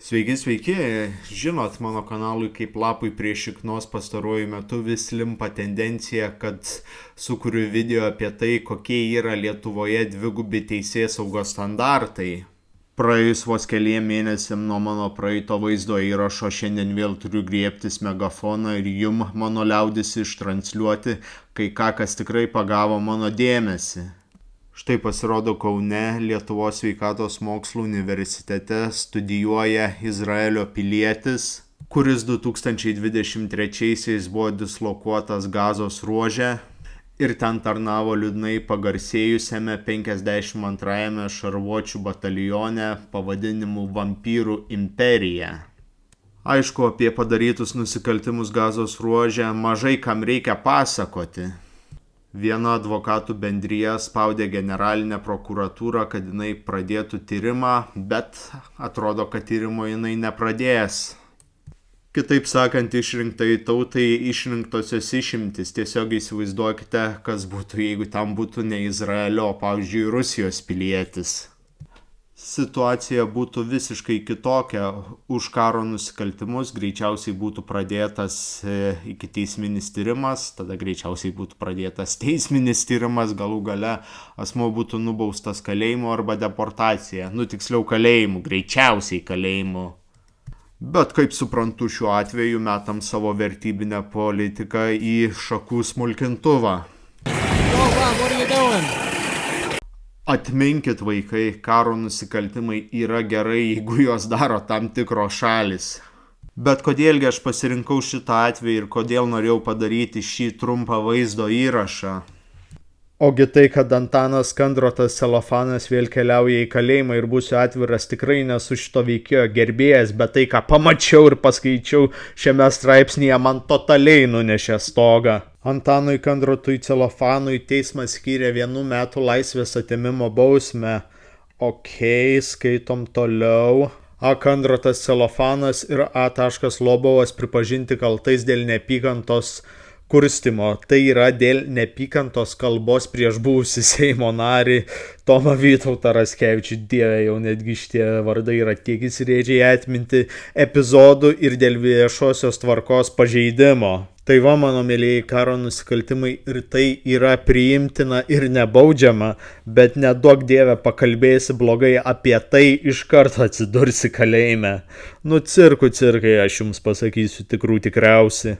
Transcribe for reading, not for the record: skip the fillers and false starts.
Sveiki, sveiki. Žinot, mano kanalui kaip lapui prie šiknos pastaruoju metu vis limpa tendencija, kad sukuriu video apie tai, kokie yra Lietuvoje dvigubi teisėsaugos standartai. Praėjus vos keliem mėnesiam nuo mano praeito vaizdo įrašo šiandien vėl turiu griebtis megafoną ir jum, mano liaudis, ištransliuoti kai ką, kas tikrai pagavo mano dėmesį. Štai pasirodo, Kaune Lietuvos sveikatos mokslų universitete studijuoja Izraelio pilietis, kuris 2023-aisiais buvo dislokuotas Gazos ruože ir ten tarnavo liūdnai pagarsėjusiame 52-ame šarvuočių batalione pavadinimu Vampyrų imperija. Aišku, apie padarytus nusikaltimus Gazos ruože mažai kam reikia pasakoti. Viena advokatų bendrija spaudė generalinę prokuratūrą, kad jinai pradėtų tyrimą, bet atrodo, kad tyrimo jinai nepradės. Kitaip sakant, išrinktai tautai išrinktosios išimtis. Tiesiog įsivaizduokite, kas būtų, jeigu tam būtų ne Izraelio, o pavyzdžiui Rusijos pilietis. Situacija būtų visiškai kitokia. Už karo nusikaltimus greičiausiai būtų pradėtas ikiteisminis tyrimas, tada greičiausiai būtų pradėtas teisminis tyrimas, galų gale asmuo būtų nubaustas kalėjimu arba deportacija. Tiksliau kalėjimu, greičiausiai kalėjimu. Bet kaip suprantu, šiuo atveju metam savo vertybinę politiką į šakų smulkintuvą. Atminkit, vaikai, karo nusikaltimai yra gerai, jeigu juos daro tam tikros šalis. Bet kodėlgi aš pasirinkau šitą atvejį ir kodėl norėjau padaryti šį trumpą vaizdo įrašą? Ogi tai, kad Antanas Kandrotas Celofanas vėl keliauja į kalėjimą ir būsiu atviras, tikrai nesu šito veikėjo gerbėjas, bet tai, ką pamačiau ir paskaičiau šiame straipsnyje, man totaliai nunešė stogą. Antanui Kandrotui Celofanui teismas skyrė 1 metų laisvės atėmimo bausmę. Skaitom toliau. A. Kandrotas Celofanas ir A. Lobovas pripažinti kaltais dėl neapykantos kurstymo. Tai yra dėl neapykantos kalbos prieš buvusį Seimo narį Tomą Vytautą Raskevičių. Dieve, jau netgi šitie vardai yra tiek įsirėdžiai atminti epizodų ir dėl viešosios tvarkos pažeidimo. Tai va, mano mėlyjei, karo nusikaltimai ir tai yra priimtina ir nebaudžiama, bet neduok dieve pakalbėsi blogai apie tai, iš karto atsidursi kalėjime. Cirkai, aš jums pasakysiu tikrų tikriausiai.